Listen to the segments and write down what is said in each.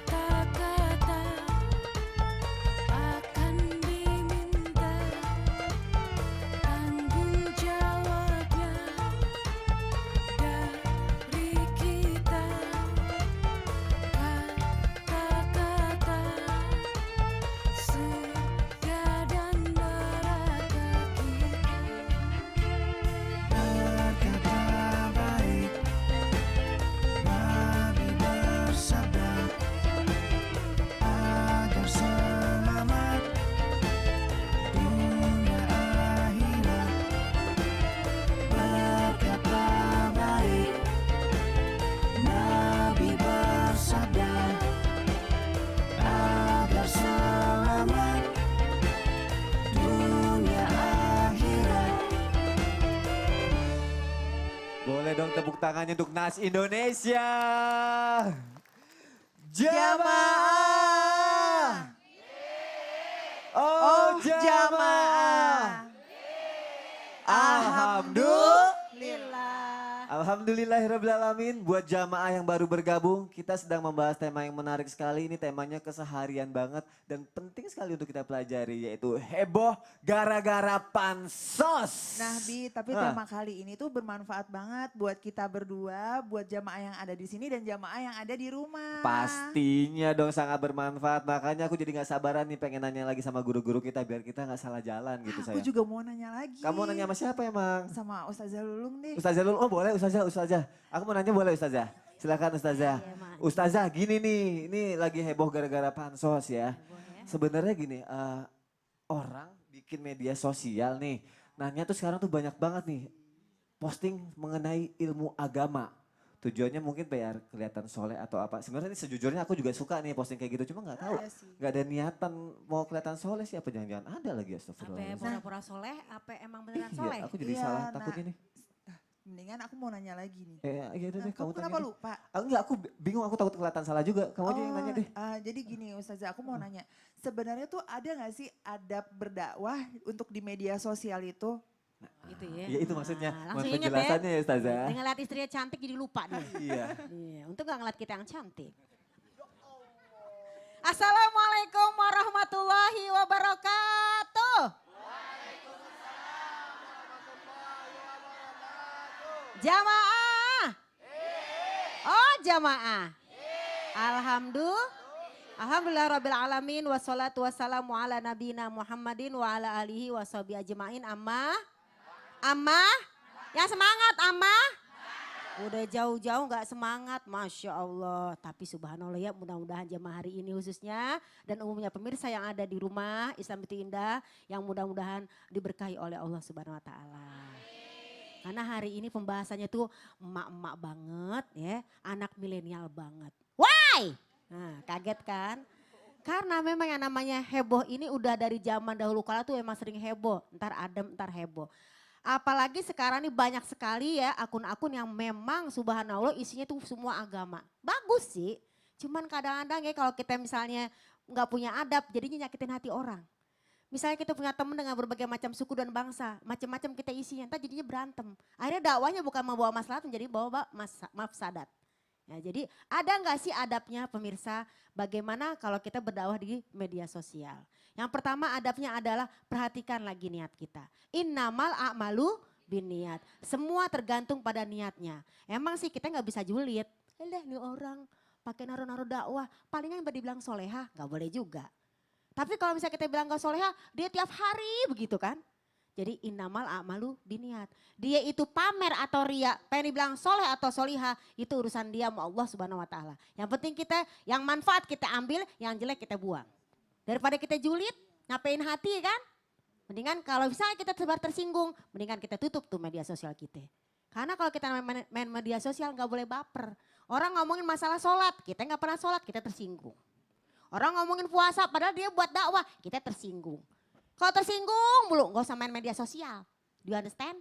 Kata-kata akan diminta tanggung jawabnya dari kita. Kata-kata surga dan neraka kita. Berkata baik, Nabi bersabda, agar selamat dunia akhirat. Berkata baik, Nabi bersabda, agar selamat dunia akhirat. Boleh dong tepuk tangannya untuk Nas Indonesia. Jamaah. Oh jamaah. Alhamdulillah. Alhamdulillahirrabbilalamin. Buat jamaah yang baru bergabung, kita sedang membahas tema yang menarik sekali. Ini temanya keseharian banget dan penting sekali untuk kita pelajari, yaitu heboh gara-gara pansos. Nah Bi, tapi tema kali ini tuh bermanfaat banget buat kita berdua, buat jamaah yang ada di sini dan jamaah yang ada di rumah. Pastinya dong sangat bermanfaat. Makanya aku jadi gak sabaran nih pengen nanya lagi sama guru-guru kita biar kita gak salah jalan gitu Aku sayang. juga mau nanya lagi. Kamu nanya sama siapa emang? Sama Ustazah Lulung deh. Ustazah Lul, oh boleh Ustazah. Aku mau nanya boleh Ustazah? Silakan Ustazah. Ustazah gini nih, ini lagi heboh gara-gara pansos ya. Sebenarnya gini, orang bikin media sosial nih, nanya tuh sekarang tuh banyak banget nih posting mengenai ilmu agama. Tujuannya mungkin biar kelihatan soleh atau apa. Sebenarnya ini sejujurnya aku juga suka nih posting kayak gitu, cuma nggak tahu, Iya sih. nggak ada niatan mau kelihatan soleh sih apa jangan-jangan ada lagi Apa astagfirullahaladzim. pura-pura soleh, apa emang beneran Iya, soleh? aku jadi Iya, salah nah. takut ini. Mendingan aku mau nanya lagi nih. Iya udah deh, Kamu kamu kenapa tanya deh. lupa? Enggak, aku bingung, aku takut kelihatan salah juga. Kamu aja yang nanya deh. Jadi gini Ustazah, aku mau nanya. Sebenarnya tuh ada gak sih adab berdakwah untuk di media sosial itu? Gitu ya. Ya itu maksudnya, Langsung mohon inget penjelasannya ya Ustazah. Dengan lihat istrinya cantik jadi lupa dia. Iya. Iya, untung gak ngeliat kita yang cantik. Assalamualaikum warahmatullahi wabarakatuh. Jamaah. Oh jamaah. Alhamdulillah rabbil alamin wassalatu wassalamu ala nabina Muhammadin wa ala alihi wa sahbihi ajmain amma yang semangat amma udah jauh-jauh nggak semangat Masya Allah tapi subhanallah ya mudah-mudahan jamaah hari ini khususnya dan umumnya pemirsa yang ada di rumah Islam itu indah yang mudah-mudahan diberkahi oleh Allah Subhanahu Wa Taala. Karena hari ini pembahasannya tuh emak-emak banget ya, anak milenial banget. Why? Nah kaget kan? Karena memang yang namanya heboh ini udah dari zaman dahulu kala tuh emang sering heboh. Ntar adem, ntar heboh. Apalagi sekarang nih banyak sekali ya akun-akun yang memang subhanallah isinya tuh semua agama. Bagus sih, cuman kadang-kadang ya kalau kita misalnya nggak punya adab jadinya nyakitin hati orang. Misalnya kita punya teman dengan berbagai macam suku dan bangsa, macam-macam kita isinya, entar jadinya berantem. Akhirnya dakwahnya bukan membawa maslahat menjadi bawa mafsadat. Ya, jadi ada nggak sih adabnya pemirsa bagaimana kalau kita berdakwah di media sosial. Yang pertama adabnya adalah perhatikan lagi niat kita. Innamal a'malu biniat. Semua tergantung pada niatnya. Emang sih kita nggak bisa julid. Nih orang pakai naruh-naruh dakwah, palingan dibilang soleha, nggak boleh juga. Tapi kalau misalnya kita bilang gak soleha, dia tiap hari begitu kan. Jadi innamal a'malu biniat. Dia itu pamer atau ria, pengen dibilang soleh atau soliha, itu urusan dia sama Allah Subhanahu Wa Taala. Yang penting kita, yang manfaat kita ambil, yang jelek kita buang. Daripada kita julid, ngapain hati kan. Mendingan kalau misalnya kita tersinggung, mendingan kita tutup tuh media sosial kita. Karena kalau kita main media sosial gak boleh baper. Orang ngomongin masalah sholat, kita gak pernah sholat, kita tersinggung. Orang ngomongin puasa padahal dia buat dakwah, kita tersinggung. Kalau tersinggung mulu, gak usah main media sosial. Do you understand?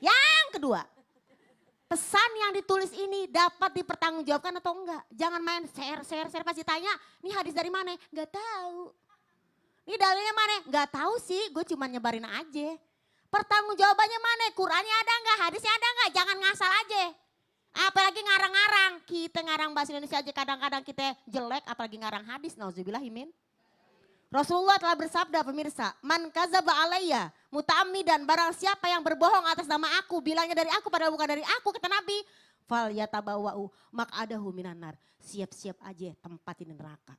Yang kedua, pesan yang ditulis ini dapat dipertanggungjawabkan atau enggak. Jangan main share pas ditanya, ini hadis dari mana? Gak tahu. Ini dalilnya mana? Gak tahu sih, gue cuma nyebarin aja. Pertanggung jawabannya mana? Qurannya ada nggak? Hadisnya ada nggak? Jangan ngasal aja. Apalagi ngarang-ngarang. Kita ngarang bahasa Indonesia aja kadang-kadang kita jelek, apalagi ngarang hadis. Nauzubillahimin. Rasulullah telah bersabda pemirsa, man kadzaba alayya muta'ammidan, barang siapa yang berbohong atas nama aku, bilangnya dari aku padahal bukan dari aku, kata Nabi, fal yatabawwa'u maq'adahu minan nar. Siap-siap aja tempat di neraka.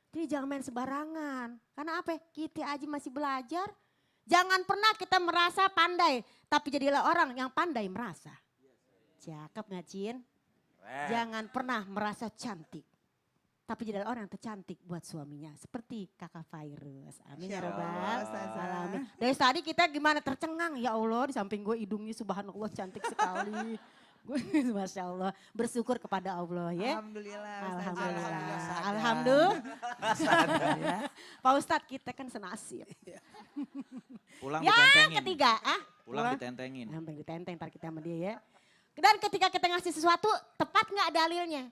Jadi jangan main sembarangan. Karena apa? Kita aja masih belajar. Jangan pernah kita merasa pandai, tapi jadilah orang yang pandai merasa. Cakep gak Cin? Jangan pernah merasa cantik. Tapi jadilah orang yang tercantik buat suaminya. Seperti kakak Virus. Amin ya Rabbal Alamin. Dari tadi kita gimana tercengang. Ya Allah di samping gue hidungnya subhanallah cantik sekali. Gue Masya Allah bersyukur kepada Allah ya. Alhamdulillah. Alhamdulillah. Ustazah. Alhamdulillah. Pak Ustadz kita kan senasib. Pulang Ya ditentengin. ketiga Pulang ditentengin. Sampai ditenteng ntar kita sama dia ya. Dan ketika kita ngasih sesuatu tepat nggak dalilnya?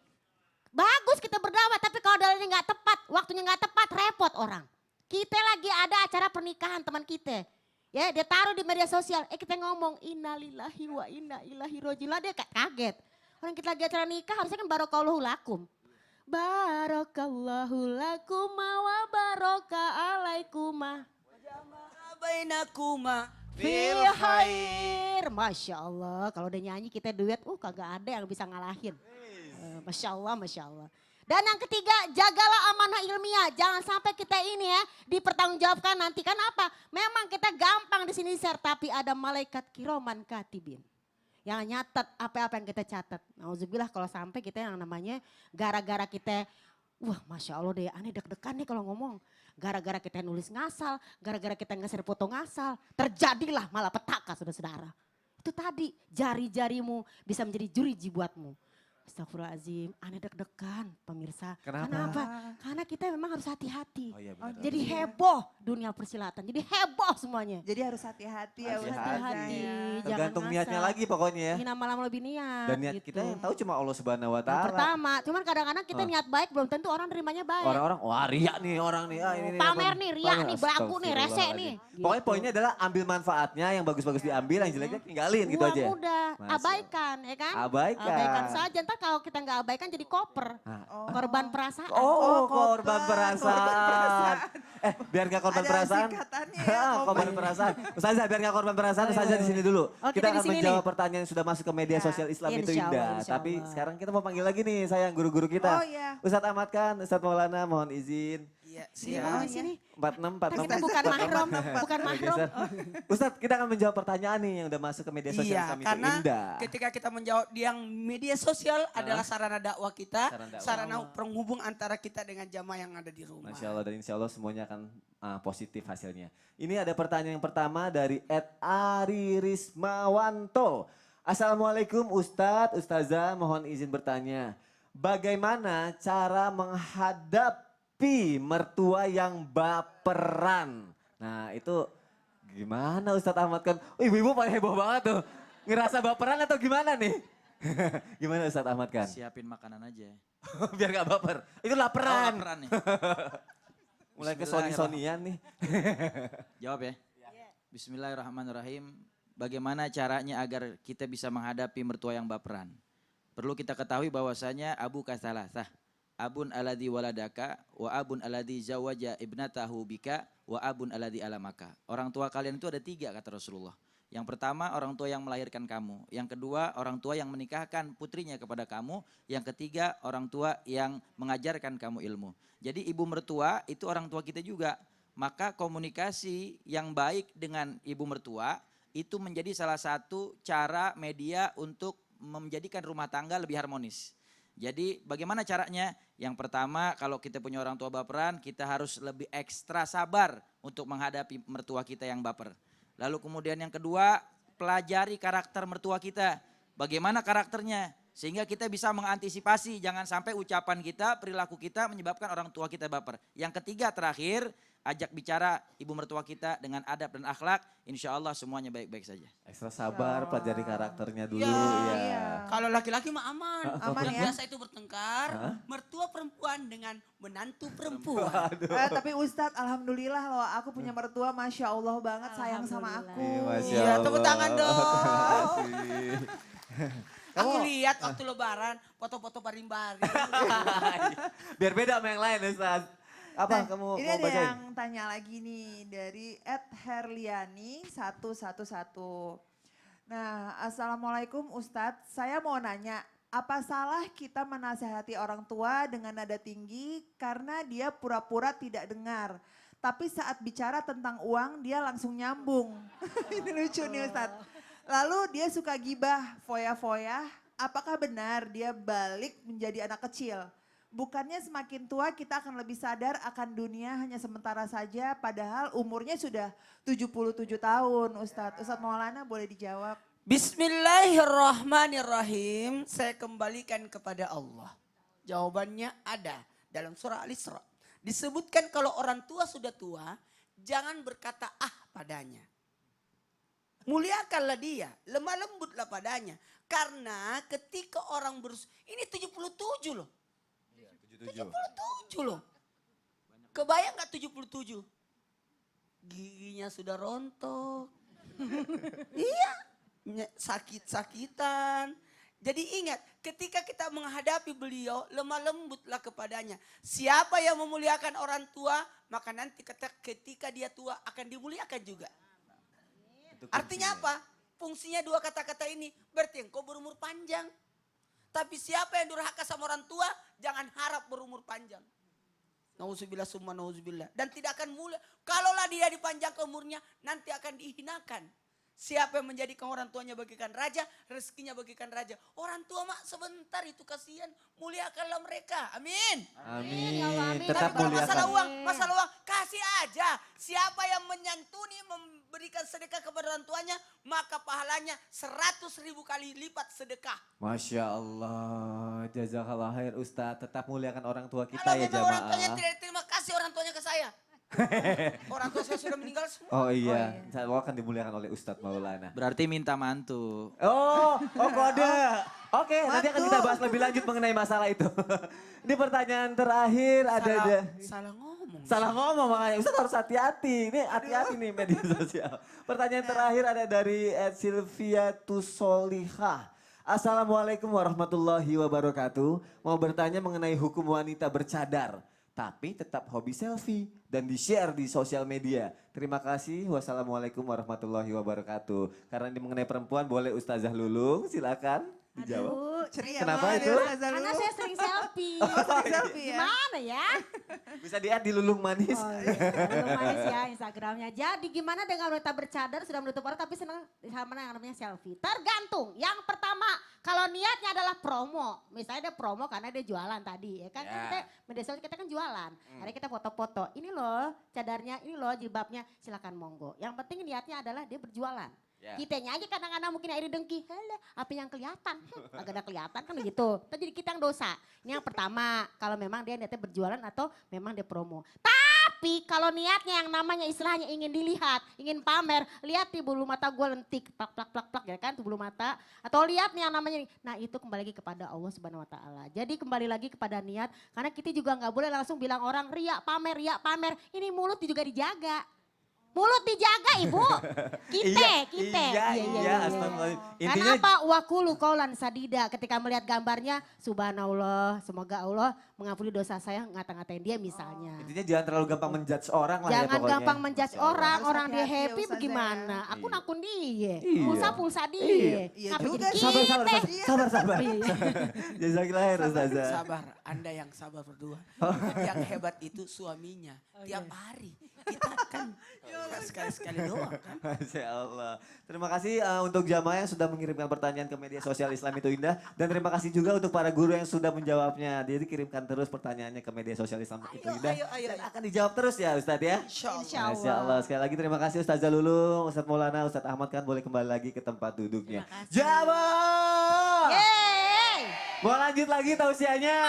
Bagus kita berdakwah tapi kalau dalilnya nggak tepat, waktunya nggak tepat repot orang. Kita lagi ada acara pernikahan teman kita. Ya dia taruh di media sosial, kita ngomong innalillahi wa inna ilaihi raji'un, dia kaget. Orang kita lagi acara nikah harusnya kan barokallahu lakum. Barokallahu lakum wa baraka alaikumah. Bainakuma Fil khair. Masya Allah. Kalau udah nyanyi kita duet, kagak ada yang bisa ngalahin. Masya Allah, Masya Allah. Dan yang ketiga, jagalah amanah ilmiah. Jangan sampai kita ini ya dipertanggungjawabkan nanti. Kan apa? Memang kita gampang di sini share, tapi ada malaikat kiroman katibin. Yang nyatet apa-apa yang kita catat. Nauzubillah kalau sampai kita yang namanya gara-gara kita, wah Masya Allah deh, aneh deg-degan nih kalau ngomong. Gara-gara kita nulis ngasal, gara-gara kita nge-share foto ngasal, terjadilah malah petaka saudara-saudara. Itu tadi jari-jarimu bisa menjadi juriji buatmu. Astagfirullahaladzim, aneh deg-degan pemirsa. Kenapa? Karena kita memang harus hati-hati. Oh iya benar. Jadi heboh dunia persilatan, jadi heboh semuanya. Jadi harus hati-hati ya Harus Ustazah. hati-hati. ya. Tergantung jangan niatnya ngasal. lagi pokoknya ya. Ini malam lebih niat. Dan niat gitu. kita yang tahu cuma Allah Subhanahu wa Yang taala. pertama, cuman kadang-kadang kita Oh. niat baik belum tentu orang nerimanya baik. Orang-orang wah riak nih orang nih. Ini Pamer apa? nih, riak Pamer. nih, belagu nih, rese Astagfirullahaladzim. nih. Pokoknya Gitu. poinnya adalah ambil manfaatnya, yang bagus-bagus diambil, yang jeleknya tinggalin gitu Buang aja. udah, Masya Allah. abaikan ya kan? Abaikan. Abaikan saja, ntar kalau kita nggak abaikan jadi koper. Nah, Korban perasaan. Oh, korban, korban perasaan. Biar gak korban Ada perasaan. singkatannya ya, Korban perasaan. Ustazah biar gak korban perasaan, Ustazah di sini dulu. Oh, Kita kita di akan sini menjawab nih. pertanyaan yang sudah masuk ke media Ya. sosial Islam itu Insya Allah, indah. insya Tapi Allah. sekarang kita mau panggil lagi nih sayang guru-guru kita. Oh iya. Ustadz Ahmad Khan, Ustadz Maulana mohon izin. Iya, Di bawah siap. sini. 46, Kan 46. kita bukan mahram, bukan Oke, mahram. geser. Ustadz kita akan menjawab pertanyaan nih yang udah masuk ke media sosial Iya, Islam itu karena indah. ketika kita menjawab di yang media sosial adalah sarana dakwah kita, Sarana dakwah. sarana penghubung antara kita dengan jamaah yang ada di rumah. Masya Allah dan insya Allah semuanya akan positif hasilnya. Ini ada pertanyaan yang pertama dari @arirismawanto. Assalamualaikum Ustadz, Ustazah mohon izin bertanya. Bagaimana cara menghadapi mertua yang baperan? Nah itu gimana Ustadz Ahmad kan? Ibu-ibu paling heboh banget tuh. Ngerasa baperan atau gimana nih? Gimana Ustadz Ahmad kan? Siapin makanan aja. Biar gak baper. Itu laperan. Laparan nih. Mulai ke Bismillahirrahmanirrahim. Sony-Sonyan nih. Jawab ya. Bismillahirrahmanirrahim. Bagaimana caranya agar kita bisa menghadapi mertua yang baperan? Perlu kita ketahui bahwasanya abu kasalasah. Abun aladi waladaka wa abun aladi zawaja ibnatahu bika wa abun aladi alamaka. Orang tua kalian itu ada 3 kata Rasulullah. Yang pertama orang tua yang melahirkan kamu. Yang kedua orang tua yang menikahkan putrinya kepada kamu. Yang ketiga orang tua yang mengajarkan kamu ilmu. Jadi ibu mertua itu orang tua kita juga. Maka komunikasi yang baik dengan ibu mertua itu menjadi salah satu cara media untuk menjadikan rumah tangga lebih harmonis. Jadi bagaimana caranya? Yang pertama kalau kita punya orang tua baperan kita harus lebih ekstra sabar untuk menghadapi mertua kita yang baper. Lalu kemudian yang kedua pelajari karakter mertua kita. Bagaimana karakternya? Sehingga kita bisa mengantisipasi jangan sampai ucapan kita, perilaku kita menyebabkan orang tua kita baper. Yang ketiga terakhir ajak bicara ibu mertua kita dengan adab dan akhlak, insya Allah semuanya baik-baik saja. Ekstra sabar, pelajari karakternya dulu. Iya. Iya. Kalau laki-laki mah aman. Aman Yang ya. biasa itu bertengkar, mertua perempuan dengan menantu perempuan. Tapi Ustadz, alhamdulillah loh, aku punya mertua, masya Allah banget sayang sama aku. Masya Iya, Allah. tepuk tangan dong. Terima kasih. Aku lihat waktu lebaran foto-foto baring-baring. Biar beda sama yang lain Ustaz. Apa Nah, kamu ini mau ada bacain? yang tanya lagi nih dari @herliani 111. Nah, Assalamualaikum Ustadz, saya mau nanya, apa salah kita menasehati orang tua dengan nada tinggi karena dia pura-pura tidak dengar. Tapi saat bicara tentang uang dia langsung nyambung. Ini lucu nih Ustadz. Lalu dia suka gibah, foya-foya. Apakah benar dia balik menjadi anak kecil? Bukannya semakin tua kita akan lebih sadar akan dunia hanya sementara saja. Padahal umurnya sudah 77 tahun Ustadz. Ustadz Maulana boleh dijawab. Bismillahirrahmanirrahim. Saya kembalikan kepada Allah. Jawabannya ada dalam surah Al-Isra. Disebutkan kalau orang tua sudah tua, jangan berkata ah padanya. Muliakanlah dia, lemah lembutlah padanya. Karena ketika orang ini 77 loh. 77 loh. Kebayang gak 77? Giginya sudah rontok. Iya, sakit-sakitan. Jadi ingat, ketika kita menghadapi beliau, lemah lembutlah kepadanya. Siapa yang memuliakan orang tua, maka nanti ketika dia tua akan dimuliakan juga. Artinya apa? Fungsinya dua kata-kata ini, berarti engkau berumur panjang. Tapi siapa yang durhaka sama orang tua, jangan harap berumur panjang. Nauzubillah summa nauzubillah. Dan tidak akan mulia. Kalaulah dia dipanjangkan umurnya, nanti akan dihinakan. Siapa yang menjadikan orang tuanya bagikan raja, rezekinya bagikan raja. Orang tua mak sebentar itu kasihan, muliakanlah mereka. Amin. Amin. Ya Allah, amin. Tetap Tapi kalau muliakan. masalah uang, kasih aja. Siapa yang menyantuni, memberikan sedekah kepada orang tuanya, maka pahalanya 100.000 kali lipat sedekah. Masya Allah, jazakallah khair Ustaz. Tetap muliakan orang tua kita Kalau ya memang orang tuanya jamaah. tidak terima kasih orang tuanya ke saya. Orang tua saya sudah meninggal semua. Oh iya, insya Allah akan dimuliakan oleh Ustadz Maulana. Berarti minta mantu. Oh kode. Oke, nanti akan Mantu. kita bahas lebih lanjut mengenai masalah itu. Ini pertanyaan terakhir ada. Salah ngomong. Salah ngomong makanya Ustadz harus hati-hati. Ini hati-hati nih media sosial. Pertanyaan terakhir ada dari Sylvia Tusolihah. Assalamualaikum warahmatullahi wabarakatuh. Mau bertanya mengenai hukum wanita bercadar. Tapi tetap hobi selfie dan di-share di sosial media. Terima kasih. Wassalamualaikum warahmatullahi wabarakatuh. Karena ini mengenai perempuan boleh Ustazah Lulung silakan dijawab. Aduh, Ceria Kenapa banget itu? ya, Ustazah karena Lulu. saya sering selfie. Sering selfie ya. Gimana ya? Bisa di-add di Lulung Manis. Oh, iya. Belum manis ya Instagramnya. Jadi gimana dengan wanita bercadar sudah menutup aurat tapi senang sama yang namanya selfie? Tergantung. Yang pertama kalau niatnya adalah promo. Misalnya dia promo karena dia jualan tadi ya kan. Ya. Kita media sosial kita kan jualan. Hari kita foto-foto. Ini loh cadarnya, ini loh jilbabnya. Silakan monggo. Yang penting niatnya adalah dia berjualan. Ya. Kitanya aja kadang-kadang mungkin akhirnya dengki. Halah, apa yang kelihatan? Agak ada kelihatan kan begitu. Jadi kita yang dosa. Ini yang pertama. Kalau memang dia niatnya berjualan atau memang dia promo. Tapi kalau niatnya yang namanya istilahnya ingin dilihat, ingin pamer, lihat di bulu mata gue lentik, plak ya kan tuh bulu mata. Atau lihat nih yang namanya, nah itu kembali lagi kepada Allah Subhanahu Wa Taala. Jadi kembali lagi kepada niat, karena kita juga nggak boleh langsung bilang orang riak pamer. Ini mulut juga dijaga. Mulut dijaga ibu, kita. Iya, astagfirullahaladzim. Intinya Kenapa wakulu kaulan sadida ketika melihat gambarnya subhanallah semoga Allah mengampuni dosa saya ngata-ngatain dia misalnya. intinya jangan terlalu gampang menjudge orang lah ya Jangan pokoknya. gampang menjudge Masya Allah. orang, Harus orang dia hati-hati ya, happy Ustazah. bagaimana? Aku Iya. nakun dia, Iya. pulsa dia. Iya Ngapa juga jadi sih. Sabar. kita? Sabar. Iya. Jazakallah khair Ustazah. Sabar, Anda yang sabar berdua. Yang hebat itu suaminya. Tiap hari kita kan sekali-sekali doang kan. Masya Allah. Terima kasih untuk jamaah yang sudah mengirimkan pertanyaan ke media sosial Islam itu Indah. Dan terima kasih juga untuk para guru yang sudah menjawabnya. Jadi kirimkan terus pertanyaannya ke media sosial Islam itu Indah. ayo. Dan akan dijawab terus ya Ustadz ya. Insya Allah. Insya Masya Allah. Sekali lagi terima kasih Ustazah Lulung, Ustadz Maulana, Ustadz Ahmad kan boleh kembali lagi ke tempat duduknya. Terima kasih. Jamaah! Yeay. Mau lanjut lagi tausiahnya?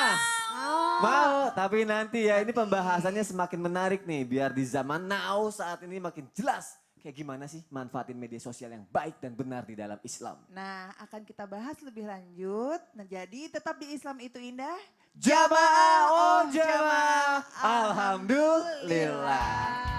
Oh. Mau, tapi nanti ya ini pembahasannya semakin menarik nih. Biar di zaman now saat ini makin jelas. Kayak gimana sih manfaatin media sosial yang baik dan benar di dalam Islam. Nah, akan kita bahas lebih lanjut. Nah, jadi tetap di Islam itu indah. Jamaah, oh jamaah, alhamdulillah.